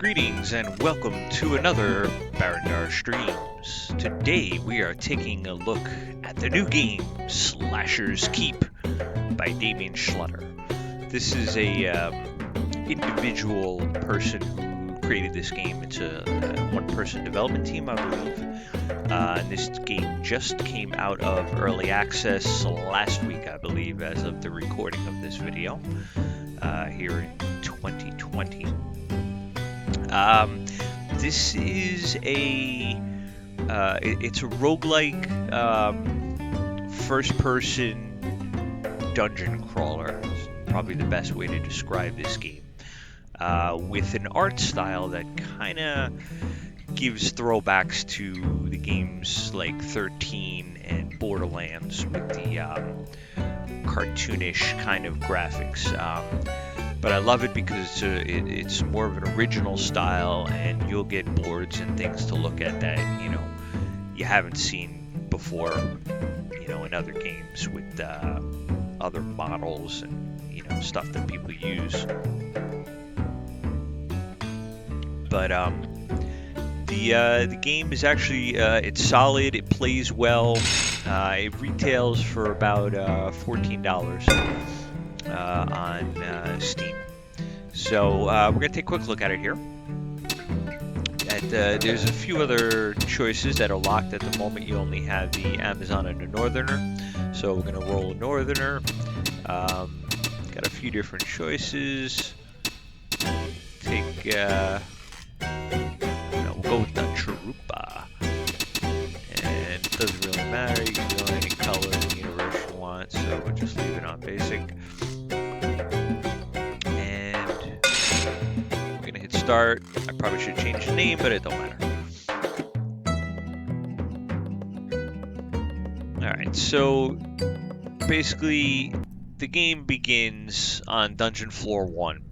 Greetings and welcome to another Barandar Streams. Today we are taking a look at the new game, Slasher's Keep by Damien Schlutter. This is a individual person who created this game. It's a one-person development team, I believe. And this game just came out of early access last week, I believe, as of the recording of this video here in 2020. This is it's a roguelike first-person dungeon crawler. Is probably the best way to describe this game. With an art style that kind of gives throwbacks to the games like 13 and Borderlands with the cartoonish kind of graphics. But I love it because it's more of an original style, and you'll get boards and things to look at that you haven't seen before, in other games with other models and stuff that people use. But the game is actually it's solid. It plays well. It retails for about $14 on Steam. So we're going to take a quick look at it here. And there's a few other choices that are locked at the moment. You only have the Amazon and the Northerner. So we're going to roll a Northerner. Got a few different choices. Take, we'll go with the Charupa. And it doesn't really matter. You can go any color in the universe you want. So we'll just leave it on basic. Start. I probably should change the name, but it don't matter. Alright, so basically the game begins on dungeon floor 1.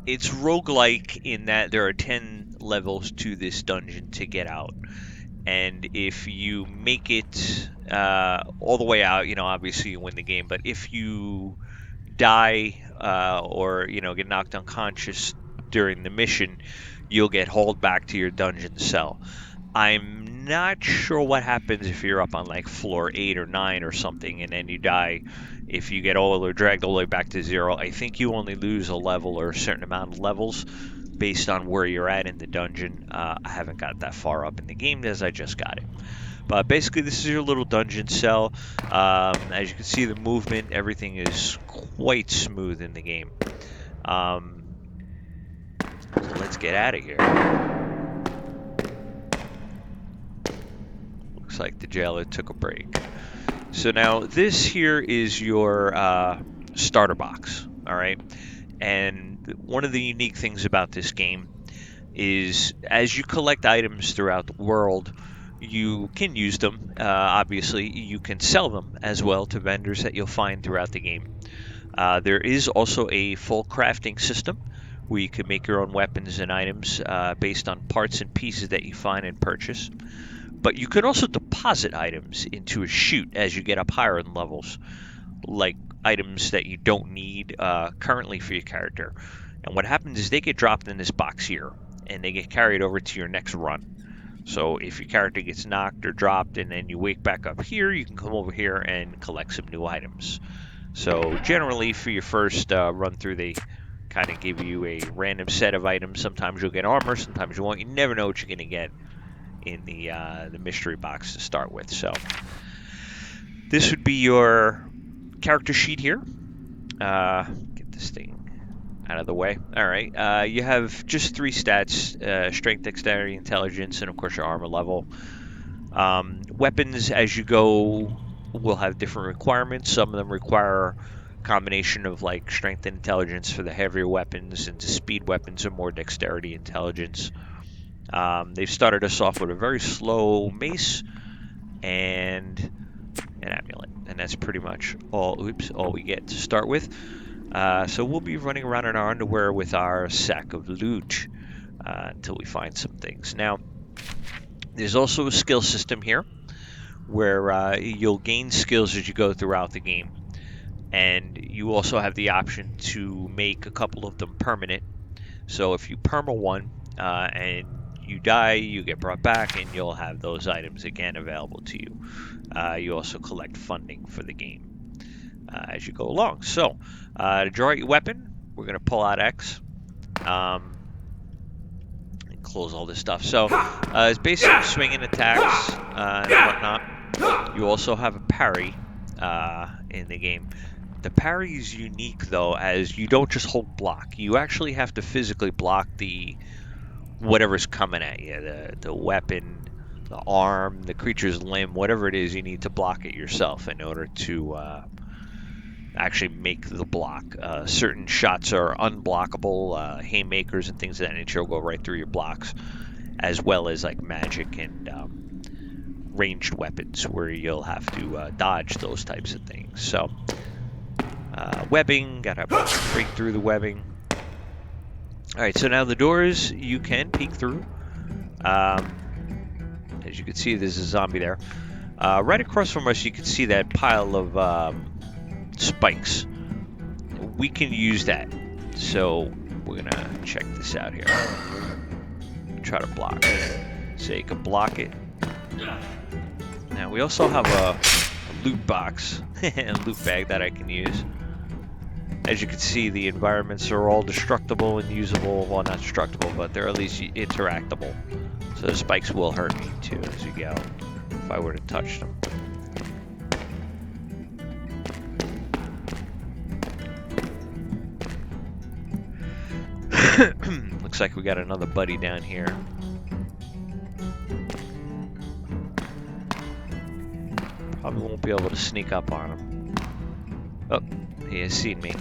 It's roguelike in that there are 10 levels to this dungeon to get out. And if you make it all the way out, obviously you win the game, but if you die or get knocked unconscious during the mission, you'll get hauled back to your dungeon cell. I'm not sure what happens if you're up on like floor 8 or 9 or something and then you die. If you get dragged all the way back to 0, I think you only lose a level or a certain amount of levels based on where you're at in the dungeon. I haven't got that far up in the game as I just got it. But basically, this is your little dungeon cell. As you can see, the movement, everything is quite smooth in the game. So let's get out of here. Looks like the jailer took a break. So now, this here is your starter box, all right? And one of the unique things about this game is as you collect items throughout the world, you can use them. Obviously, you can sell them as well to vendors that you'll find throughout the game. There is also a full crafting system where you can make your own weapons and items based on parts and pieces that you find and purchase. But you can also deposit items into a chute as you get up higher in levels, like items that you don't need currently for your character. And what happens is they get dropped in this box here, and they get carried over to your next run. So if your character gets knocked or dropped and then you wake back up here, you can come over here and collect some new items. So generally for your first run through, they kind of give you a random set of items. Sometimes you'll get armor, sometimes you won't. You never know what you're going to get in the mystery box to start with. So this would be your character sheet here. Get this thing out of the way. All right. You have just 3 stats, strength, dexterity, intelligence, and of course your armor level. Weapons as you go will have different requirements. Some of them require a combination of like strength and intelligence for the heavier weapons, and to speed weapons are more dexterity, intelligence. They've started us off with a very slow mace and an amulet, and that's pretty much all we get to start with. So we'll be running around in our underwear with our sack of loot until we find some things. Now, there's also a skill system here where you'll gain skills as you go throughout the game. And you also have the option to make a couple of them permanent. So if you perma one and you die, you get brought back, and you'll have those items again available to you. You also collect funding for the game as you go along. So to draw your weapon, we're going to pull out X and close all this stuff. So it's basically swinging attacks and whatnot. You also have a parry in the game. The parry is unique though, as you don't just hold block. You actually have to physically block the whatever's coming at you, the weapon, the arm, the creature's limb, whatever it is. You need to block it yourself in order to actually make the block. Certain shots are unblockable. Haymakers and things of that nature will go right through your blocks, as well as like magic and ranged weapons where you'll have to dodge those types of things. So webbing, gotta break through the webbing. All right, so now the doors you can peek through. As you can see, there's a zombie there. Right across from us, you can see that pile of spikes. We can use that. So we're gonna check this out here. Try to block it. So you can block it. Now we also have a loot box, a loot bag that I can use. As you can see, the environments are all destructible and usable. Well, not destructible, but they're at least interactable. So the spikes will hurt me too as you go, if I were to touch them. Looks like we got another buddy down here. Probably won't be able to sneak up on him. Oh, he has seen me.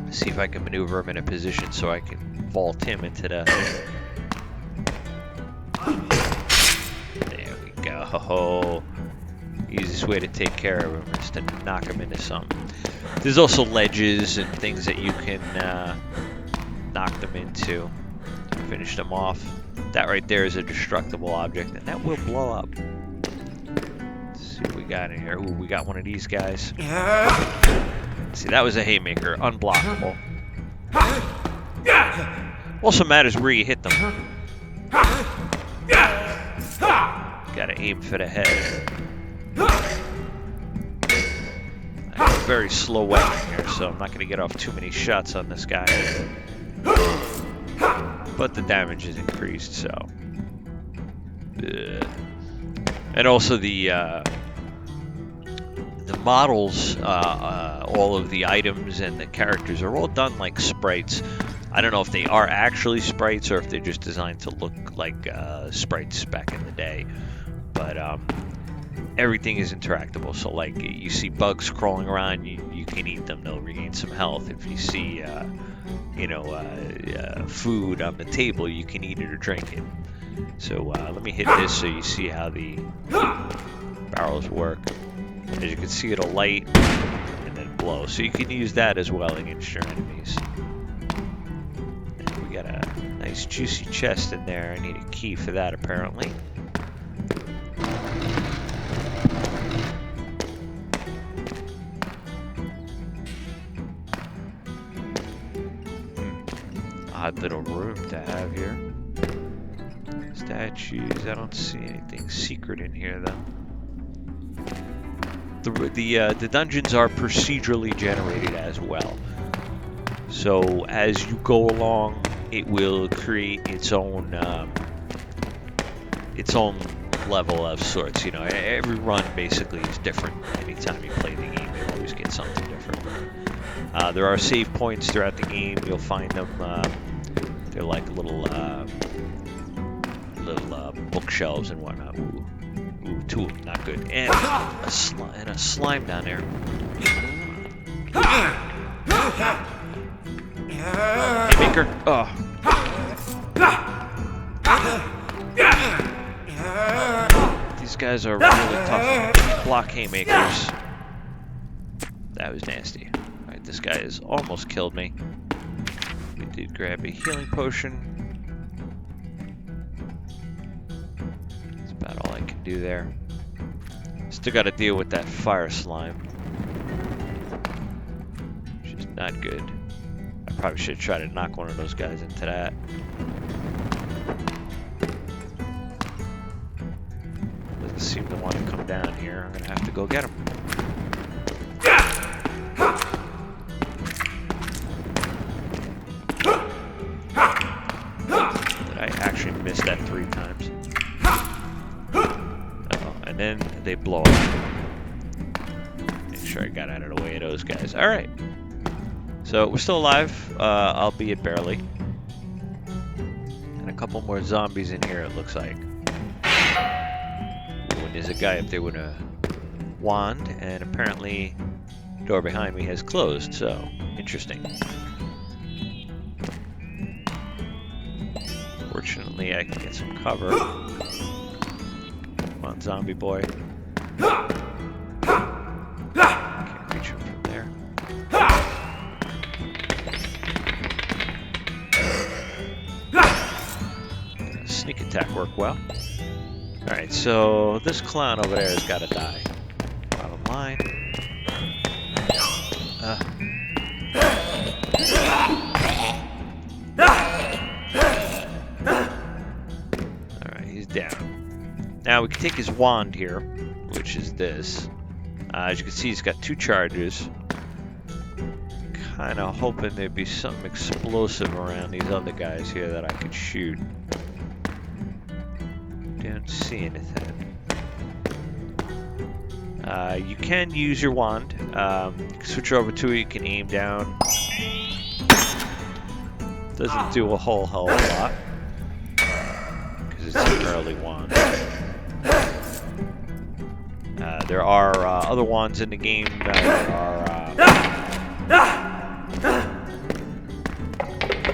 See if I can maneuver him in a position so I can vault him into the... There we go. Easiest way to take care of him is to knock him into something. There's also ledges and things that you can knock them into to finish them off. That right there is a destructible object, and that will blow up. Let's see what we got in here. Ooh, we got one of these guys. See, that was a haymaker, unblockable. Also matters where you hit them. Gotta aim for the head. I have a very slow weapon here, so I'm not going to get off too many shots on this guy. But the damage is increased, so... And also the models, all of the items and the characters are all done like sprites. I don't know if they are actually sprites or if they're just designed to look like sprites back in the day. But everything is interactable. So like you see bugs crawling around, you can eat them. They'll regain some health. If you see food on the table, you can eat it or drink it. So let me hit this so you see how the barrels work. As you can see, it'll light and then blow. So you can use that as well against your enemies. And we got a nice juicy chest in there. I need a key for that apparently. Odd little room to have here. Statues. I don't see anything secret in here though. The dungeons are procedurally generated as well. So as you go along, it will create its own level of sorts. You know, every run basically is different. Anytime you play the game, you always get something different. There are save points throughout the game. You'll find them. They're like little bookshelves and whatnot. Ooh, two of them, not good. And a slime down there. Haymaker. Oh. These guys are really tough. Block haymakers. That was nasty. Alright, this guy has almost killed me. We did grab a healing potion. That's about all I can do there. Still got to deal with that fire slime, which is not good. I probably should try to knock one of those guys into that. Doesn't seem to want to come down here. I'm gonna have to go get him. Did I actually miss that 3 times? Uh-oh. And then they blow up. Make sure I got out of the way of those guys. All right. So we're still alive, albeit barely. And a couple more zombies in here, it looks like. Ooh, and there's a guy up there with a wand, and apparently the door behind me has closed, so interesting. Fortunately, I can get some cover. Come on, zombie boy. Can't reach him from there. Sneak attack worked well. Alright, so this clown over there has got to die. Bottom line. Alright, he's down. Now we can take his wand here, which is this. As you can see, he's got 2 charges. Kind of hoping there'd be something explosive around these other guys here that I could shoot. Don't see anything. You can use your wand. You can switch over to it. You can aim down. Doesn't do a whole hell of a lot because it's an early wand. There are other wands in the game that are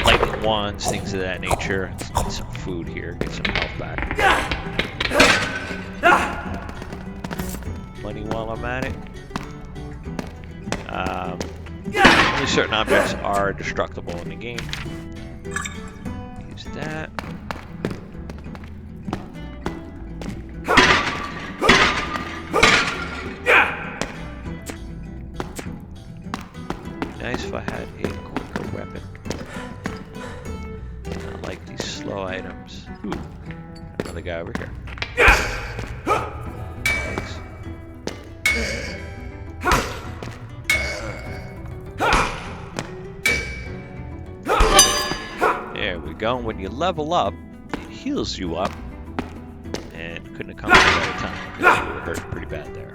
lightning wands, things of that nature. Let's get some food here, get some health back. Money while I'm at it. Only certain objects are destructible in the game. Use that. Nice if I had a quicker weapon. I like these slow items. Ooh, another guy over here. Thanks. There we go. When you level up, it heals you up. And couldn't have come at a better time because you were hurt pretty bad there.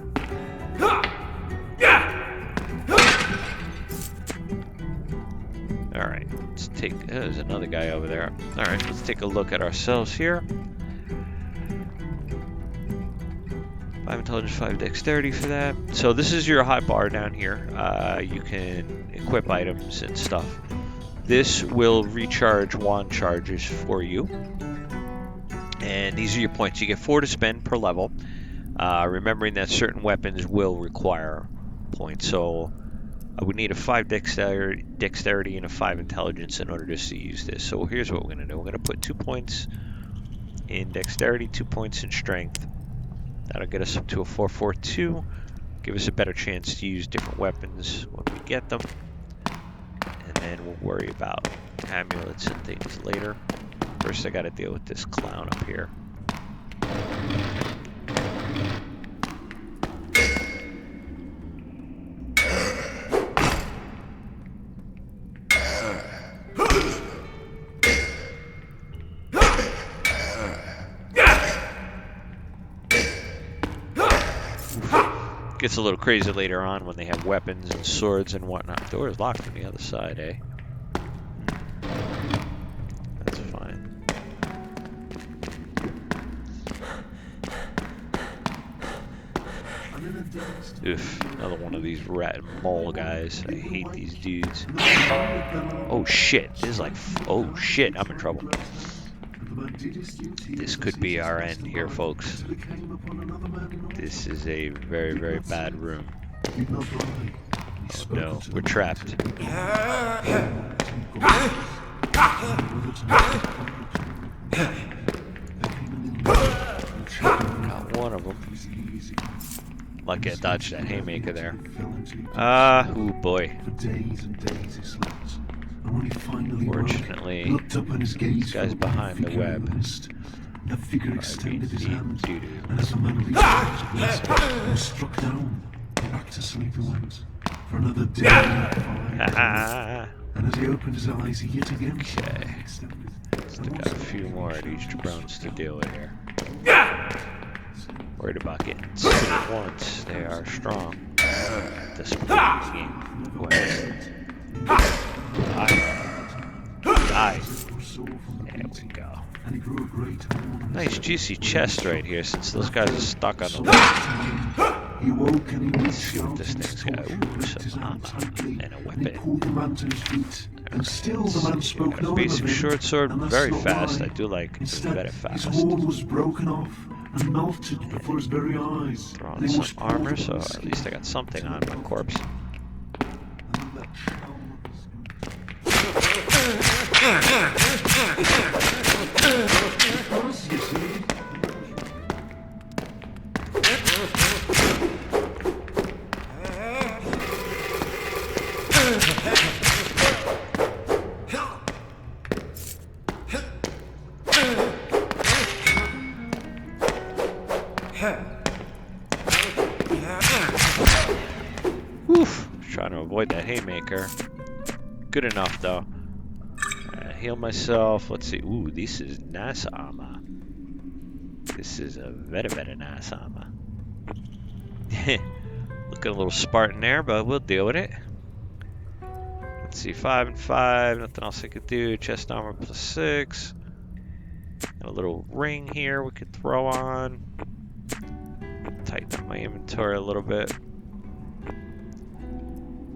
Alright, let's take... there's another guy over there. Alright, let's take a look at ourselves here. 5 intelligence, 5 dexterity for that. So this is your high bar down here. You can equip items and stuff. This will recharge wand charges for you. And these are your points. You get 4 to spend per level. Remembering that certain weapons will require points. So I would need a 5 dexterity and a 5 intelligence in order to use this. So here's what we're going to do. We're going to put 2 points in dexterity, 2 points in strength. That'll get us up to a 4-4-2. Give us a better chance to use different weapons when we get them. And then we'll worry about amulets and things later. First I got to deal with this clown up here. Gets a little crazy later on when they have weapons and swords and whatnot. The door is locked on the other side, eh? That's fine. Oof, another one of these rat and mole guys. I hate these dudes. Oh shit, this is like, oh shit, I'm in trouble. This could be our end here, folks. This is a very, very bad room. Oh no, we're trapped. Got one of them. Lucky I dodged that haymaker there. Oh boy. Fortunately, this guy's behind the web. The figure extended his hand, Doo-doo. and as the man leaped was struck down, back to sleep he went. For another day, and as he opened his eyes, he yet again extended. Still got a few more of these jabrones to deal with here. Worried about getting spit at once. They are strong at this point in the game. Die. There we go. Nice juicy chest right here, since those guys are stuck on the wall. Let's see what this thing's got. Ooh, some armor and a weapon. And still the man spoke no basic short sword, very fast. I do like it very fast. His horn was broken off and melted before his very eyes. Throw on some armor, so at least I got something on my corpse. Oof, trying to avoid that haymaker. Good enough though. Heal myself. Let's see. Ooh, this is nice armor. This is a very nice armor. Looking a little Spartan there, but we'll deal with it. Let's see, 5 and 5. Nothing else I could do. Chest armor +6. Got a little ring here we could throw on. Tighten up my inventory a little bit.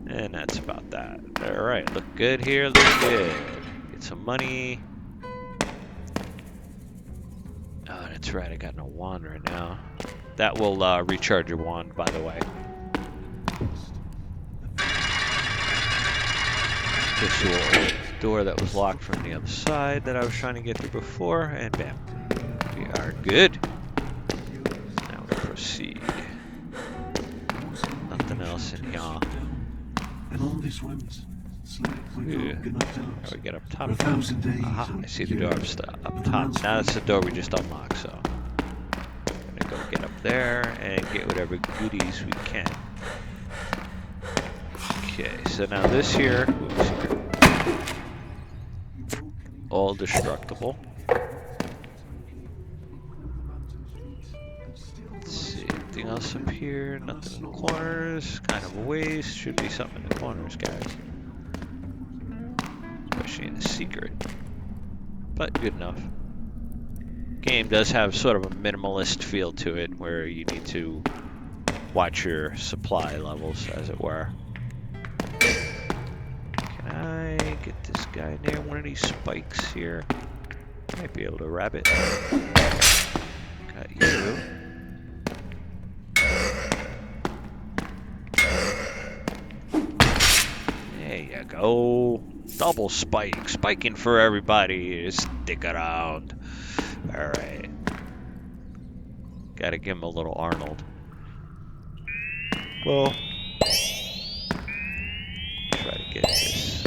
And that's about that. Alright, look good here, look good. Get some money. Oh, that's right, I got no wand right now. That will recharge your wand, by the way. This little door that was locked from the other side that I was trying to get through before, and bam. We are good. Now we proceed. Nothing else in here. And on this went. How we get up top? Aha, I see the door up top. Now that's the door we just unlocked, so I'm gonna go get up there and get whatever goodies we can. Okay, so now this here, oops, all destructible. Let's see, anything else up here? Nothing in the corners. Kind of a waste. Should be something in the corners, guys. Especially in the secret. But good enough. Game does have sort of a minimalist feel to it, where you need to watch your supply levels, as it were. Can I get this guy near one of these spikes here? Might be able to grab it. Got you. There you go. Double spike. Spiking for everybody. Stick around. Alright. Gotta give him a little Arnold. Well, try to get this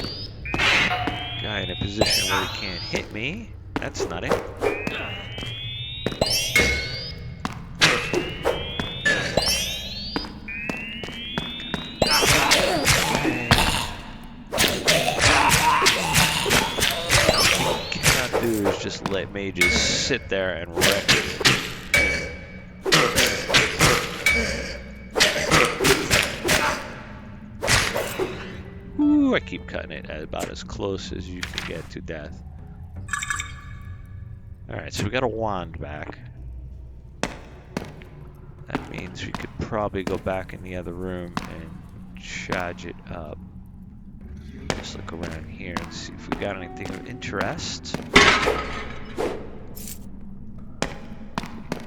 guy in a position where he can't hit me. That's not it. Just let mages sit there and wreck it. Ooh, I keep cutting it at about as close as you can get to death. Alright, so we got a wand back. That means we could probably go back in the other room and charge it up. Just look around here and see if we got anything of interest.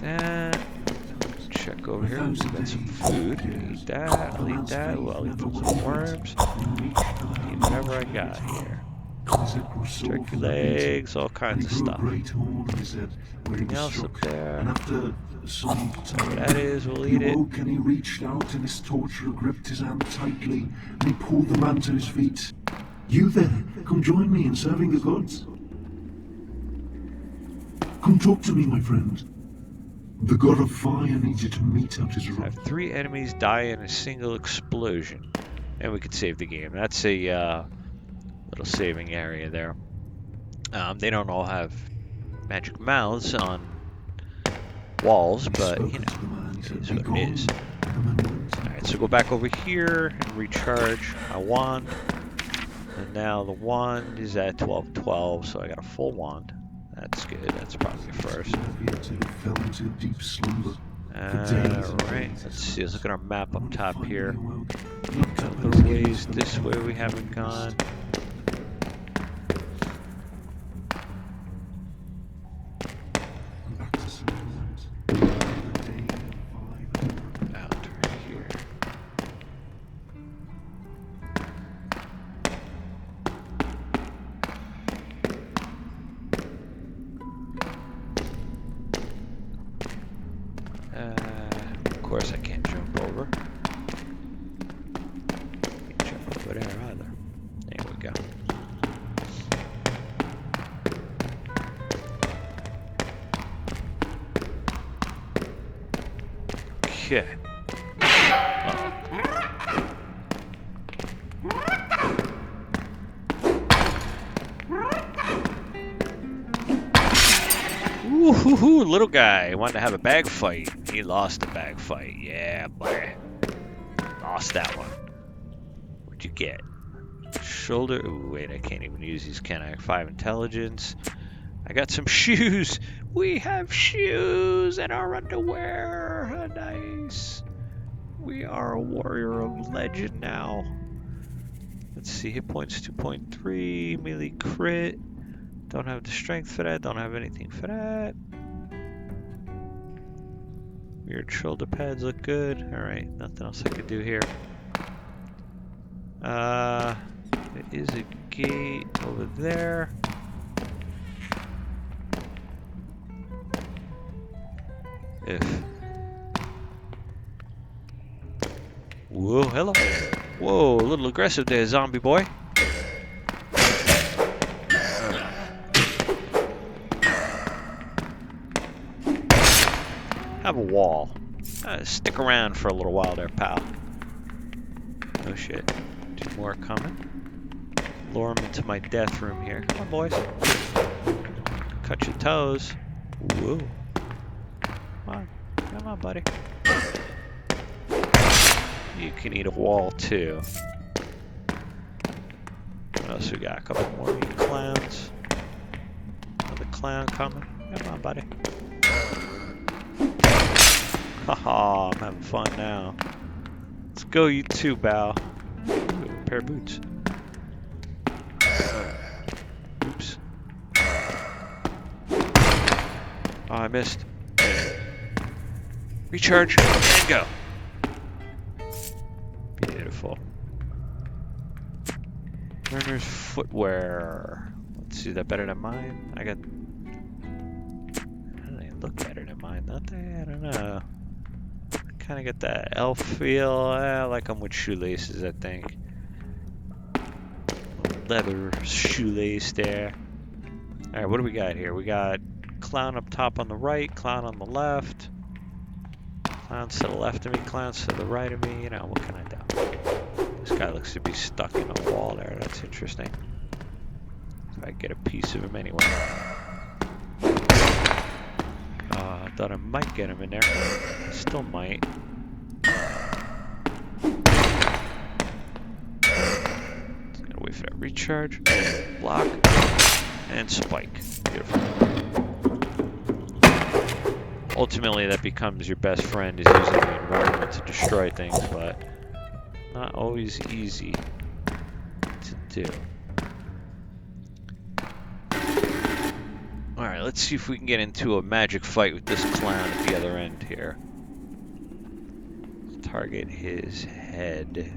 That. Check over here. We got some food. Eat that. I'll eat that. Well, I'll eat some worms. Eat whatever I got here. He said, grew sore Turkey from the beating, legs, all and kinds he of grew a stuff. great horn, he said, where he Anything was else up struck. there? And after some time, That is, we'll he eat it. woke and he reached out and his torturer gripped his hand tightly and he pulled the man to his feet. You there, come join me in serving the gods. Come talk to me, my friend. The god of fire needs you to mete out his wrath. Have 3 enemies die in a single explosion. And we could save the game. That's a little saving area there. They don't all have magic mouths on walls, but you know, it is what it is. Alright, so go back over here and recharge my wand. And now the wand is at 1212, so I got a full wand. That's good, that's probably first. Alright, let's see, let's look at our map up top here. Got a little ways this way we haven't gone. Out right here. Of course I can't jump over. Can't jump over there either. There we go. Okay. Ooh, little guy wanted to have a bag fight. He lost the bag fight. Yeah, boy. Lost that one. What'd you get? Shoulder. Ooh, wait, I can't even use these, can I? 5 intelligence. I got some shoes. We have shoes and our underwear. Nice. We are a warrior of legend now. Let's see, hit points 2.3, melee crit. Don't have the strength for that, don't have anything for that. Weird shoulder pads look good. Alright, nothing else I could do here. There is a gate over there. Whoa, hello. Whoa, a little aggressive there, zombie boy. Have a wall. Stick around for a little while there, pal. Oh shit. 2 more coming. Lure them into my death room here. Come on, boys. Cut your toes. Whoa. Come on, buddy. You can eat a wall too. What else we got? A couple more of you clowns. Another clown coming. Come on, buddy. Haha, I'm having fun now. Let's go, you too, Bao. Ooh, a pair of boots. Oops. Oh, I missed. Recharge and go. Beautiful. Learner's footwear. Let's see, is that better than mine? I got. They look better than mine, don't they? I don't know. Kind of get that elf feel. I like them with shoelaces, I think. Leather shoelace there. Alright, what do we got here? We got clown up top on the right, clown on the left. Clowns to the left of me, clowns to the right of me. You know, what can I do? This guy looks to be stuck in a wall there. That's interesting. If I get a piece of him anyway. I thought I might get him in there. Still might. Just gotta wait for that recharge. Block. And spike. Beautiful. Ultimately, that becomes your best friend, is using the environment to destroy things, but not always easy to do. Alright, let's see if we can get into a magic fight with this clown at the other end here. Let's target his head.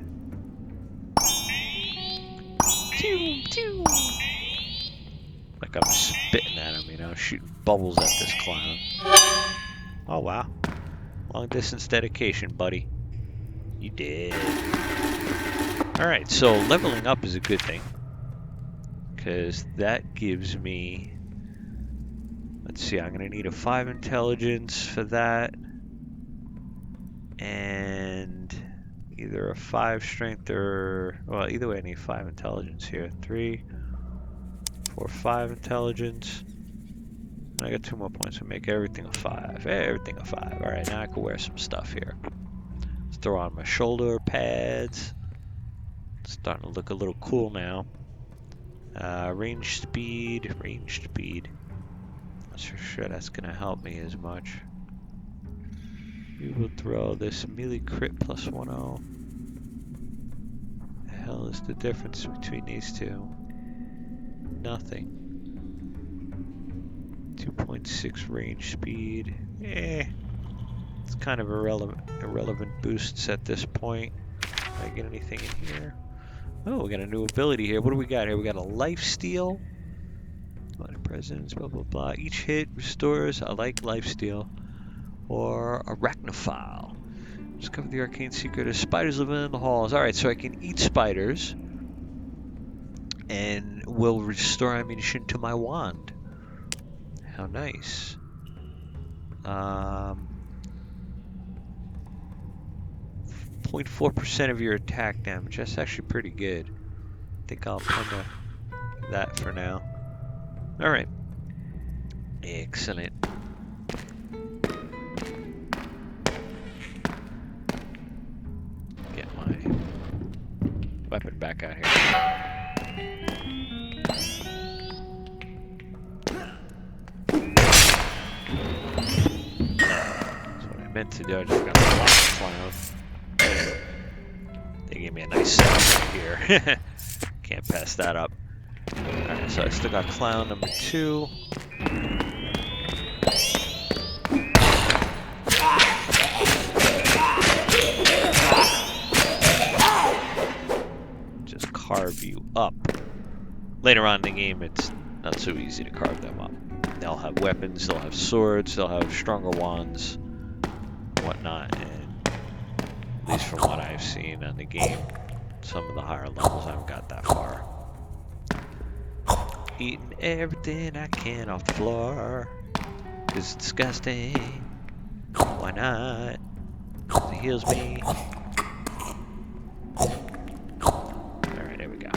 Like I'm spitting at him, you know, shooting bubbles at this clown. Oh, wow. Long distance dedication, buddy. You did. Alright, so leveling up is a good thing. Because that gives me... Let's see, I'm going to need a 5 intelligence for that. And either a 5 strength or... Well, either way I need 5 intelligence here. 3, 4, 5 intelligence. I got 2 more points to make everything a 5. Everything a 5. Alright, now I can wear some stuff here. Let's throw on my shoulder pads. It's starting to look a little cool now. Range speed. Not so sure that's going to help me as much. We will throw this melee crit plus 1-0. The hell is the difference between these two? Nothing. 2.6 range speed. It's kind of irrelevant boosts at this point. Can I get anything in here? Oh, we got a new ability here. What do we got here? We got a lifesteal. Presence, blah blah blah. Each hit restores. I like lifesteal. Or arachnophile. Discover the arcane secret of spiders living in the halls. Alright, so I can eat spiders and will restore ammunition to my wand. How nice. 0.4% of your attack damage. That's actually pretty good. I think I'll come to that for now. Alright. Excellent. Get my weapon back out here. That's what I meant to do. I just got a lot of clowns. They gave me a nice setup right here. Can't pass that up. Alright, so I still got clown number 2. Just carve you up. Later on in the game, it's not so easy to carve them up. They'll have weapons, they'll have swords, they'll have stronger wands, whatnot, and at least from what I've seen on the game, some of the higher levels I haven't got that far. Eating everything I can off the floor. 'Cause it's disgusting. Why not? 'Cause it heals me. Alright, there we go.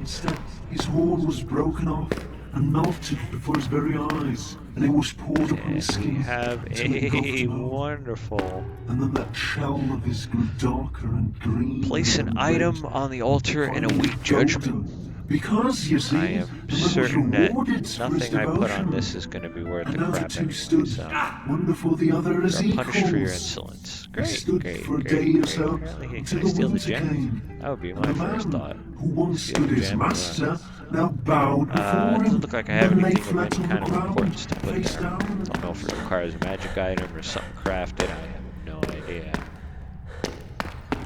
Instead, his horn was broken off and melted before his very eyes, and it was poured upon his We skin. have until it got a to know. wonderful... And then that shell of his grew darker and green. Place an and item red, on the altar and await judgment. Because, you see, I am the man was certain that rewarded for his nothing I put on devotion. this is going to be worth And the now the crap two anyway, stood, so... one before the other as You're punished for your equals. insolence. They Great, stood great, for a great, day great. or so Apparently, until can I the steal the winter gem? came. That would be And my the first man thought. who once Steal stood the his gem, master now bowed before doesn't him. look like I have and lay anything of flat any on kind the of ground, importance to put face there. down. I don't know if it requires a magic item or something crafted. I have no idea.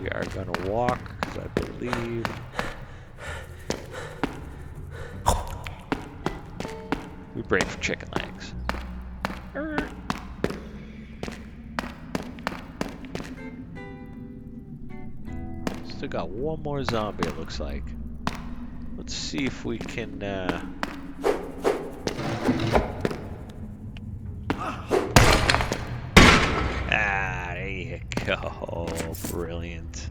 We are going to walk, because I believe... we break for chicken legs. Still got one more zombie, it looks like. Let's see if we can, there you go. Brilliant.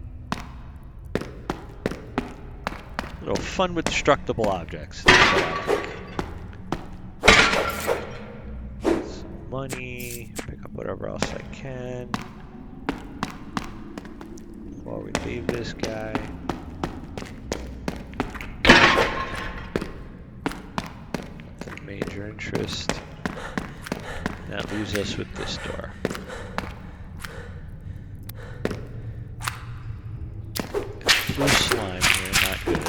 A little fun with destructible objects. That's what I like. Some money. Pick up whatever else I can. Before we leave this guy. Nothing major interest. That leaves us with this door. Blue slime here, not good.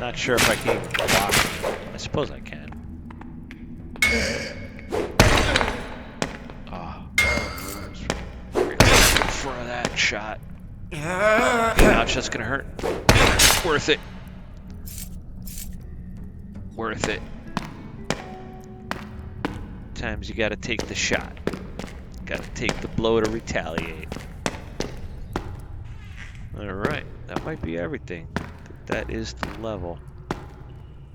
Not sure if I can even block him. I suppose I can. for that shot. Ouch, that's gonna hurt. Worth it. Worth it. Times you gotta take the shot. Gotta take the blow to retaliate. Alright, that might be everything. That is the level.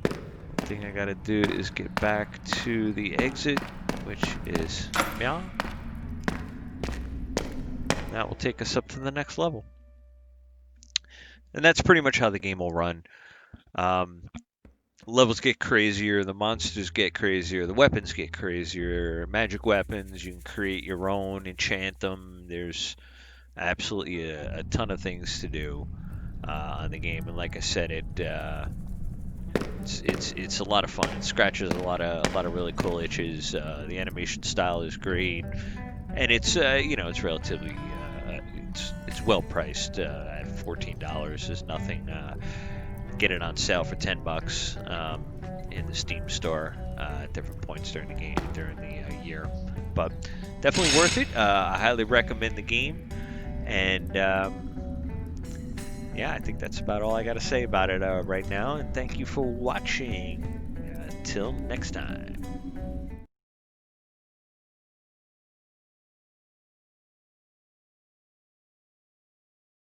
One thing I gotta do is get back to the exit, which is meow. That will take us up to the next level. And that's pretty much how the game will run. Levels get crazier, the monsters get crazier, the weapons get crazier. Magic weapons, you can create your own, enchant them. There's absolutely a ton of things to do on the game, and like I said, it's a lot of fun. It scratches a lot of really cool itches. The animation style is great, and it's it's relatively it's well priced at $14 is nothing. Get it on sale for $10 in the Steam store at different points during the game during the year, but definitely worth it. I highly recommend the game, and yeah, I think that's about all I got to say about it right now. And thank you for watching. Until next time.